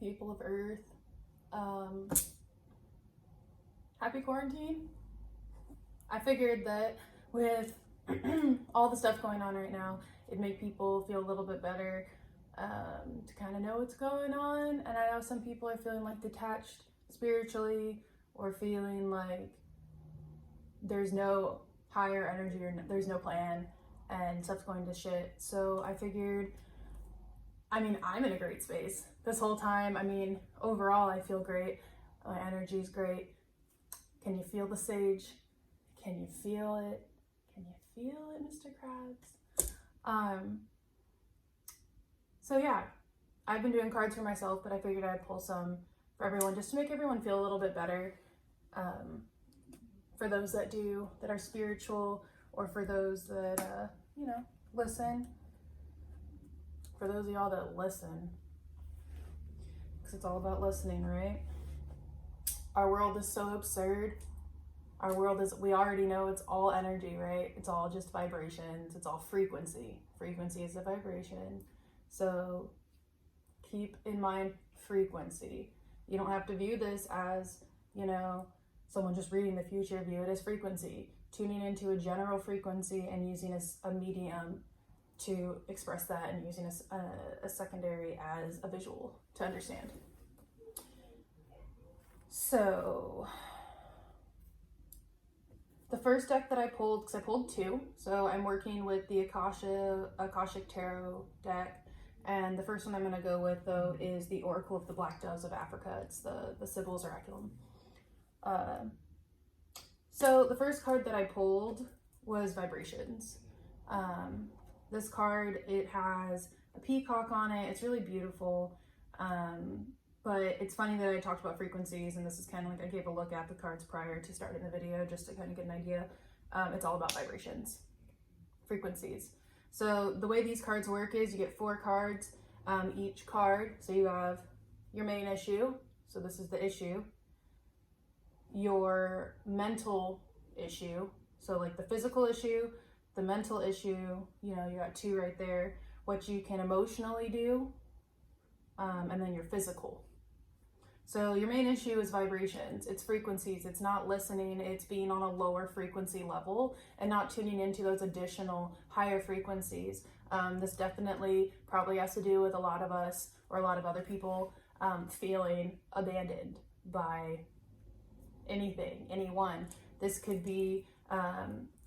people of Earth. Happy quarantine. I figured that with all the stuff going on right now, it'd make people feel a little bit better to kind of know what's going on. And I know some people are feeling like detached spiritually, or feeling like there's no higher energy or there's no plan and stuff's going to shit. So I figured, I'm in a great space this whole time. Overall, I feel great. My energy is great. Can you feel the sage? Can you feel it? Can you feel it, Mr. Krabs? So yeah, I've been doing cards for myself, but I figured I'd pull some for everyone just to make everyone feel a little bit better. For those that are spiritual, or for those that, listen. For those of y'all that listen, because it's all about listening, right? Our world is so absurd. Our world is, we already know it's all energy, right? It's all just vibrations. It's all frequency. Frequency is a vibration. So keep in mind frequency. You don't have to view this as, someone just reading the future. View it as frequency. Tuning into a general frequency and using a medium to express that, and using a secondary as a visual to understand. So the first deck that I pulled, because I pulled two, so I'm working with the Akashic Tarot deck, and the first one I'm going to go with, though, is the Oracle of the Black Doves of Africa. It's the Sibyls Oraculum. So the first card that I pulled was Vibrations. This card, it has a peacock on it. It's really beautiful. But it's funny that I talked about frequencies, and this is kind of like I gave a look at the cards prior to starting the video just to kind of get an idea. It's all about vibrations, frequencies. So the way these cards work is you get 4 cards each card. So you have your main issue. So this is the issue. Your mental issue. So like the physical issue, the mental issue, you got 2 right there. What you can emotionally do, and then your physical. So your main issue is vibrations. It's frequencies. It's not listening. It's being on a lower frequency level and not tuning into those additional higher frequencies. This definitely probably has to do with a lot of us, or a lot of other people, feeling abandoned by anything, anyone. This could be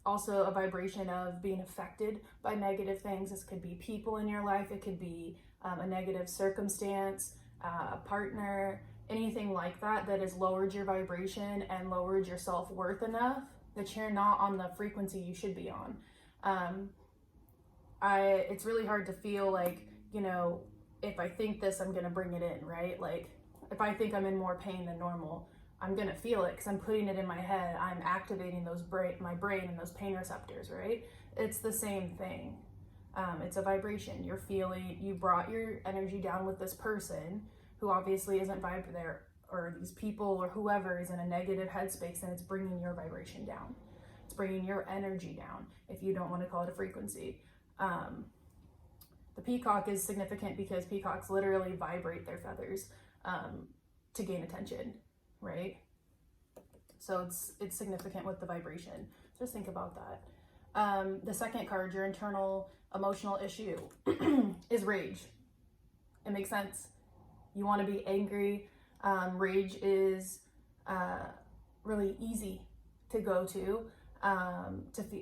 also a vibration of being affected by negative things. This could be people in your life. It could be a negative circumstance, a partner, anything like that has lowered your vibration and lowered your self-worth enough that you're not on the frequency you should be on. It's really hard to feel like, if I think this, I'm going to bring it in, right? Like if I think I'm in more pain than normal, I'm going to feel it because I'm putting it in my head. I'm activating my brain and those pain receptors, right? It's the same thing. It's a vibration. You're feeling, you brought your energy down with this person who obviously isn't vibing there, or these people or whoever is in a negative headspace, and it's bringing your vibration down. It's bringing your energy down, if you don't want to call it a frequency. The peacock is significant because peacocks literally vibrate their feathers to gain attention, right? So it's significant with the vibration. Just think about that. The second card, your internal emotional issue, is rage. It makes sense. You want to be angry. Rage is really easy to go to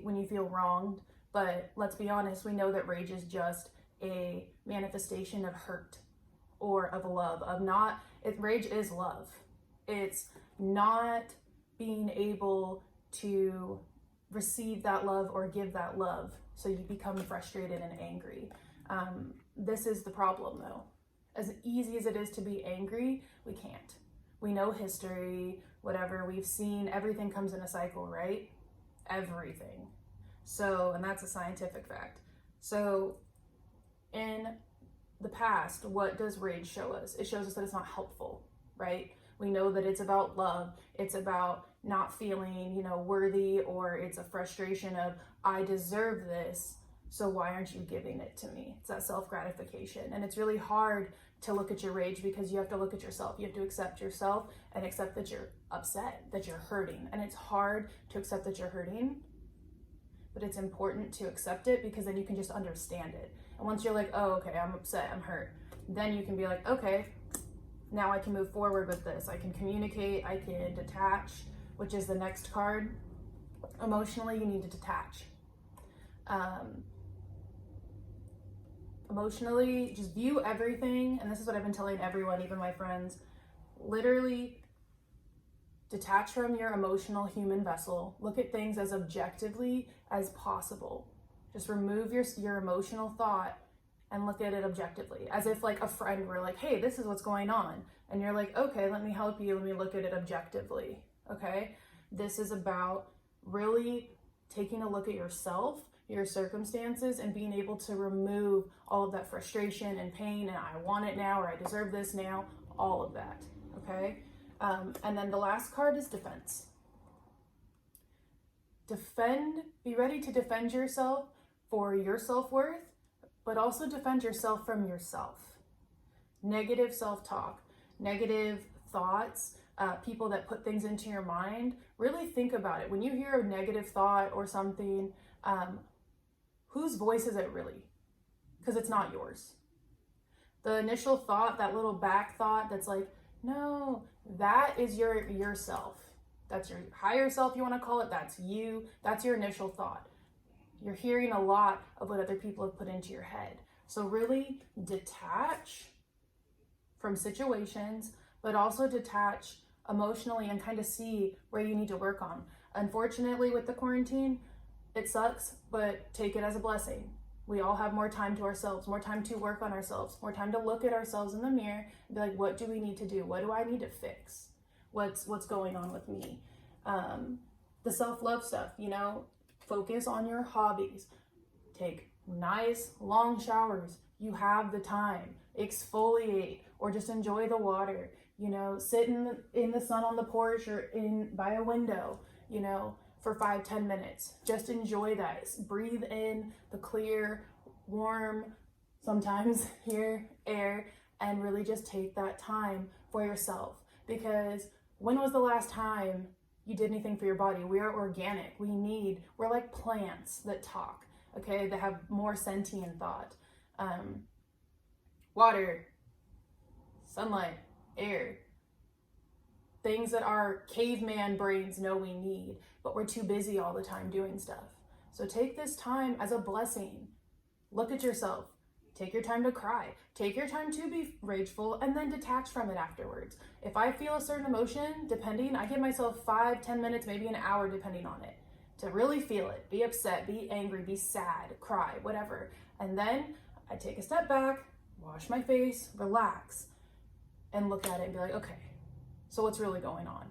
when you feel wronged. But let's be honest, we know that rage is just a manifestation of hurt or of love. Rage is love. It's not being able to receive that love or give that love, so you become frustrated and angry. This is the problem, though. As easy as it is to be angry, we can't. We know history, whatever, we've seen, everything comes in a cycle, right? Everything. So, and that's a scientific fact. So in the past, what does rage show us? It shows us that it's not helpful, right? We know that it's about love. It's about not feeling, worthy, or it's a frustration of, I deserve this, so why aren't you giving it to me? It's that self-gratification. And it's really hard to look at your rage, because you have to look at yourself. You have to accept yourself and accept that you're upset, that you're hurting. And it's hard to accept that you're hurting, but it's important to accept it, because then you can just understand it. And once you're like, oh, okay, I'm upset, I'm hurt, then you can be like, okay, now I can move forward with this. I can communicate, I can detach, which is the next card. Emotionally, you need to detach. Emotionally, just view everything, and this is what I've been telling everyone, even my friends, literally detach from your emotional human vessel. Look at things as objectively as possible. Just remove your emotional thought and look at it objectively, as if like a friend were like, hey, this is what's going on. And you're like, okay, let me help you. Let me look at it objectively, okay? This is about really taking a look at yourself, your circumstances, and being able to remove all of that frustration and pain and I want it now, or I deserve this now, all of that, okay? And then the last card is defense. Be ready to defend yourself for your self-worth, but also defend yourself from yourself. Negative self-talk, negative thoughts, people that put things into your mind, really think about it. When you hear a negative thought or something, whose voice is it really? Because it's not yours. The initial thought, that little back thought that's like, no, that is yourself. That's your higher self, you want to call it. That's you. That's your initial thought. You're hearing a lot of what other people have put into your head. So really detach from situations, but also detach emotionally and kind of see where you need to work on. Unfortunately, with the quarantine, it sucks, but take it as a blessing. We all have more time to ourselves, more time to work on ourselves, more time to look at ourselves in the mirror and be like, what do we need to do? What do I need to fix? What's going on with me? The self-love stuff, focus on your hobbies. Take nice long showers. You have the time. Exfoliate or just enjoy the water. Sit in the sun on the porch or by a window, for 5-10 minutes. Just enjoy that. Breathe in the clear, warm, sometimes here air, and really just take that time for yourself. Because when was the last time you did anything for your body? We are organic. We're like plants that talk, okay? That have more sentient thought. Water, sunlight, air, things that our caveman brains know we need, but we're too busy all the time doing stuff. So take this time as a blessing. Look at yourself. Take your time to cry. Take your time to be rageful and then detach from it afterwards. If I feel a certain emotion, I give myself 5-10 minutes, maybe an hour, depending on it, to really feel it. Be upset, be angry, be sad, cry, whatever. And then I take a step back, wash my face, relax, and look at it and be like, okay, so what's really going on?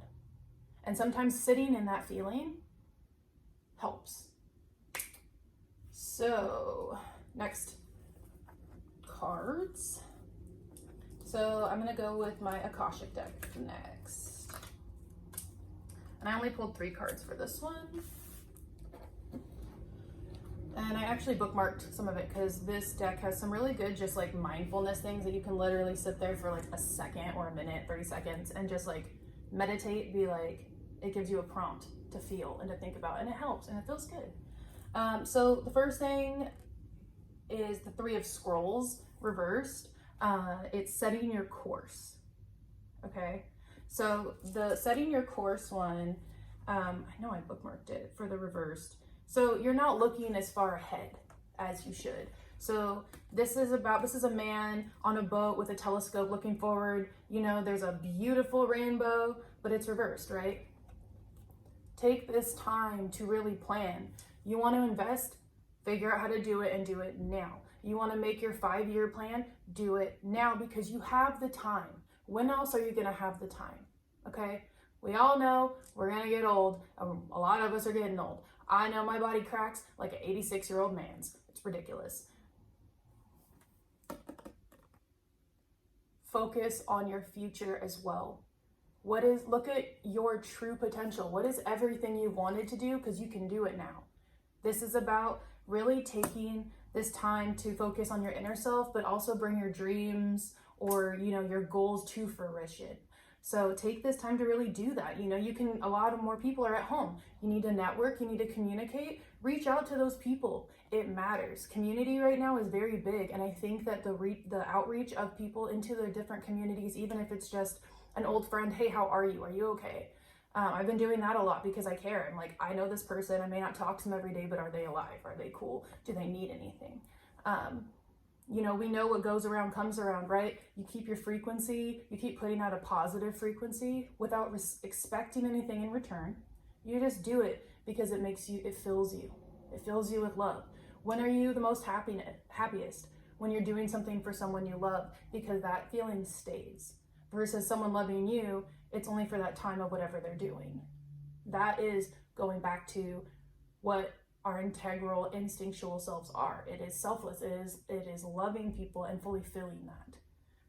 And sometimes sitting in that feeling helps. So next, cards. So I'm gonna go with my Akashic deck next. And I only pulled 3 cards for this one. And I actually bookmarked some of it because this deck has some really good just like mindfulness things that you can literally sit there for like a second or a minute, 30 seconds, and just like meditate, it gives you a prompt to feel and to think about, and it helps and it feels good. So the first thing is the 3 of Scrolls reversed. It's setting your course. Okay, so the setting your course one, I know I bookmarked it for the reversed. So you're not looking as far ahead as you should. So this is a man on a boat with a telescope looking forward. There's a beautiful rainbow, but it's reversed, right? Take this time to really plan. You want to invest? Figure out how to do it and do it now. You want to make your 5-year plan? Do it now, because you have the time. When else are you going to have the time? Okay? We all know we're going to get old. A lot of us are getting old. I know my body cracks like an 86-year-old man's. It's ridiculous. Focus on your future as well. Look at your true potential. What is everything you wanted to do? Because you can do it now. This is about really taking this time to focus on your inner self, but also bring your dreams or, you know, your goals to fruition. So take this time to really do that. You know, a lot of more people are at home. You need to network, you need to communicate, reach out to those people. It matters. Community right now is very big. And I think that the outreach of people into their different communities, even if it's just an old friend, hey, how are you? Are you okay? I've been doing that a lot because I care. I'm like, I know this person. I may not talk to them every day, but are they alive? Are they cool? Do they need anything? You know, we know what goes around comes around, right? You keep your frequency, you keep putting out a positive frequency without expecting anything in return. You just do it because it fills you. It fills you with love. When are you the most happiest? When you're doing something for someone you love, because that feeling stays. Versus someone loving you, it's only for that time of whatever they're doing. That is going back to what our integral instinctual selves are. It is selfless. It is loving people and fully feeling that.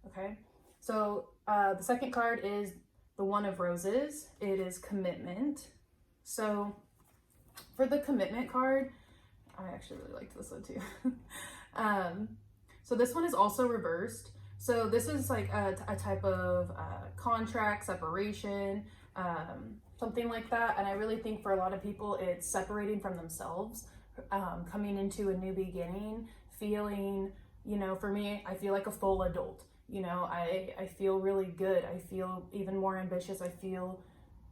Okay. So the second card is the One of Roses. It is commitment. So for the commitment card, I actually really liked this one too. So this one is also reversed. So this is like a type of contract, separation, something like that. And I really think for a lot of people, it's separating from themselves, coming into a new beginning, feeling, you know, for me, I feel like a full adult. You know, I feel really good. I feel even more ambitious. I feel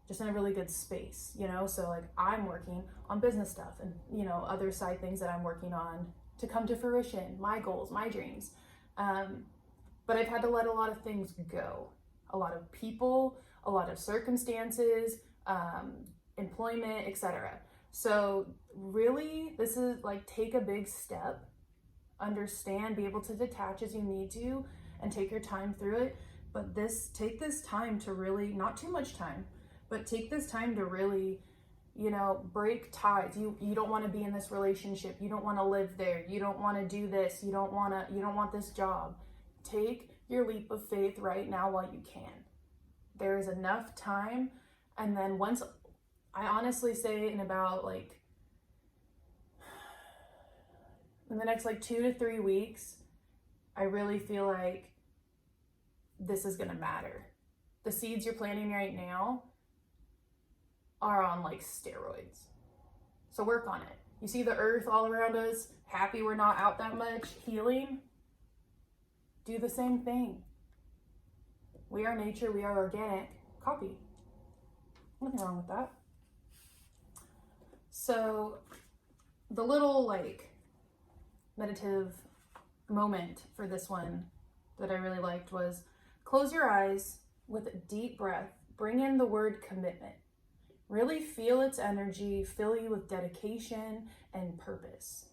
just in a really good space, you know? So like I'm working on business stuff and, you know, other side things that I'm working on to come to fruition, my goals, my dreams. But I've had to let a lot of things go. A lot of people, a lot of circumstances, employment, etc. So really, this is like, take a big step, understand, be able to detach as you need to, and take your time through it. But take this time to really, not too much time, but take this time to really, you know, break ties. You don't want to be in this relationship. You don't want to live there. You don't want to do this. You don't want this job. Take your leap of faith right now while you can. There is enough time. And then once, I honestly say in about like, in the next like 2 to 3 weeks, I really feel like this is going to matter. The seeds you're planting right now are on like steroids. So work on it. You see the earth all around us, happy we're not out that much, healing. Do the same thing. We are nature, we are organic. Copy. Nothing wrong with that. So the little like meditative moment for this one that I really liked was close your eyes with a deep breath. Bring in the word commitment. Really feel its energy, fill you with dedication and purpose.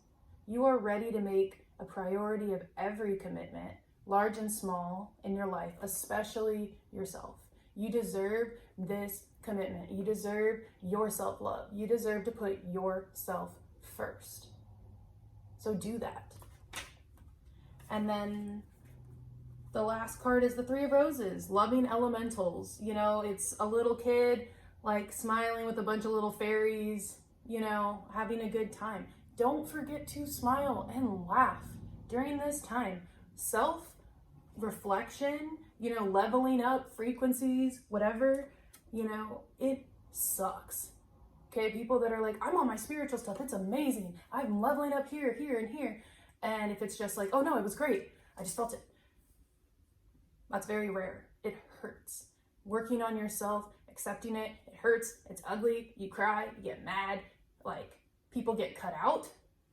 You are ready to make a priority of every commitment, large and small, in your life, especially yourself. You deserve this commitment. You deserve your self-love. You deserve to put yourself first. So do that. And then the last card is the Three of Roses, loving elementals. You know, it's a little kid like smiling with a bunch of little fairies, you know, having a good time. Don't forget to smile and laugh during this time. Self-reflection, you know, leveling up frequencies, whatever, you know, it sucks. Okay, people that are like, I'm on my spiritual stuff, it's amazing. I'm leveling up here, here, and here. And if it's just like, oh no, it was great, I just felt it. That's very rare. It hurts. Working on yourself, accepting it, it hurts, it's ugly, you cry, you get mad, like people get cut out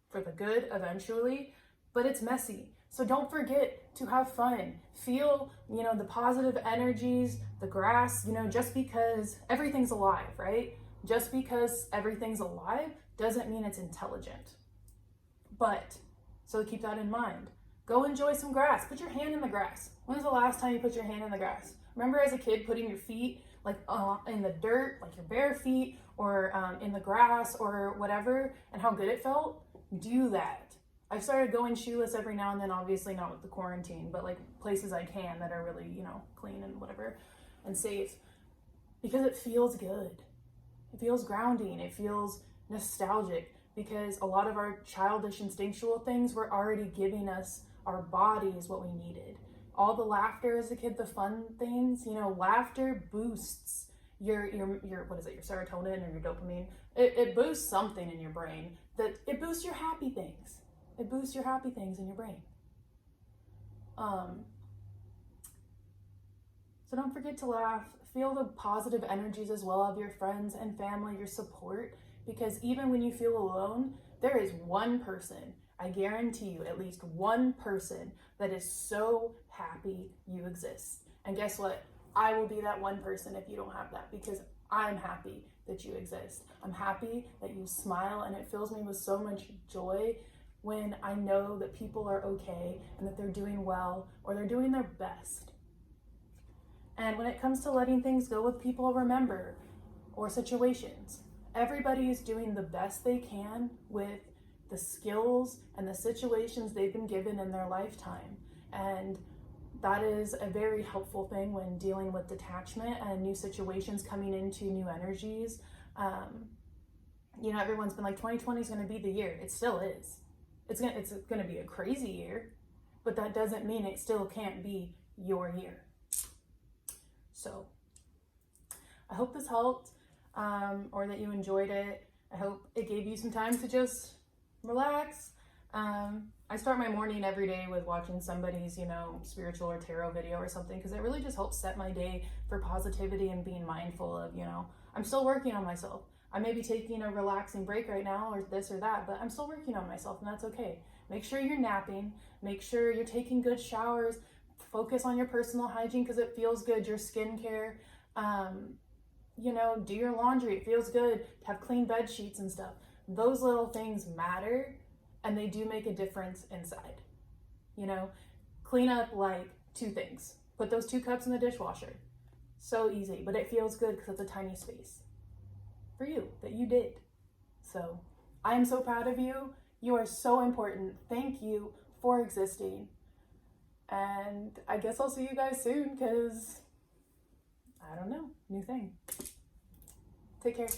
for the good eventually, but it's messy. So don't forget to have fun. Feel, you know, the positive energies, the grass, you know, just because everything's alive, right? Just because everything's alive doesn't mean it's intelligent. But, so keep that in mind. Go enjoy some grass. Put your hand in the grass. When's the last time you put your hand in the grass? Remember as a kid putting your feet like in the dirt, like your bare feet, or in the grass or whatever, and how good it felt? Do that. I've started going shoeless every now and then, obviously not with the quarantine, but like places I can that are really, you know, clean and whatever and safe, because it feels good. It feels grounding. It feels nostalgic, because a lot of our childish instinctual things were already giving us, our bodies, what we needed. all the laughter as a kid, the fun things, you know, laughter boosts your what is it, your serotonin or your dopamine. It boosts something in your brain, that it boosts your happy things. It boosts your happy things in your brain. So don't forget to laugh. Feel the positive energies as well of your friends and family, your support, because even when you feel alone, there is one person, I guarantee you, at least one person that is so happy you exist. And guess what? I will be that one person if you don't have that, because I'm happy that you exist. I'm happy that you smile, and it fills me with so much joy when I know that people are okay and that they're doing well or they're doing their best. And when it comes to letting things go with people, remember, or situations, everybody is doing the best they can with the skills and the situations they've been given in their lifetime. And that is a very helpful thing when dealing with detachment and new situations, coming into new energies. You know, everyone's been like, 2020 is going to be the year. It still is. It's going to be a crazy year, but that doesn't mean it still can't be your year. So I hope this helped, or that you enjoyed it. I hope it gave you some time to just relax. I start my morning every day with watching somebody's, you know, spiritual or tarot video or something, because it really just helps set my day for positivity and being mindful of, you know, I'm still working on myself. I may be taking a relaxing break right now or this or that, but I'm still working on myself, and that's okay. Make sure you're napping. Make sure you're taking good showers. Focus on your personal hygiene because it feels good. Your skincare, you know, do your laundry. It feels good to have clean bed sheets and stuff. Those little things matter, and they do make a difference inside. You know, clean up like 2 things. Put those 2 cups in the dishwasher. So easy, but it feels good because it's a tiny space for you that you did. So I am so proud of you. You are so important. Thank you for existing. And I guess I'll see you guys soon because, I don't know, new thing. Take care.